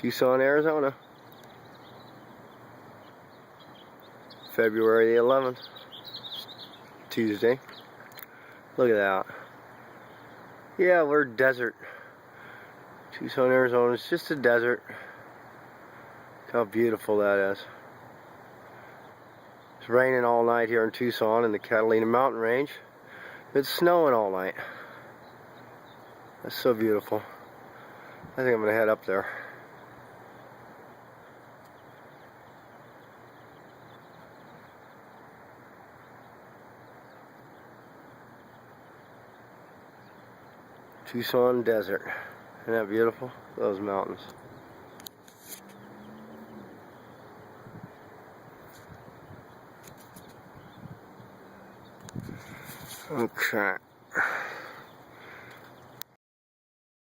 Tucson, Arizona. February the 11th. Tuesday. Look at that. Yeah, we're desert. Tucson, Arizona is just a desert. Look how beautiful that is. It's raining all night here in Tucson in the Catalina Mountain Range. It's snowing all night. That's so beautiful. I think I'm gonna head up there. Tucson desert. Isn't that beautiful? Those mountains. Okay.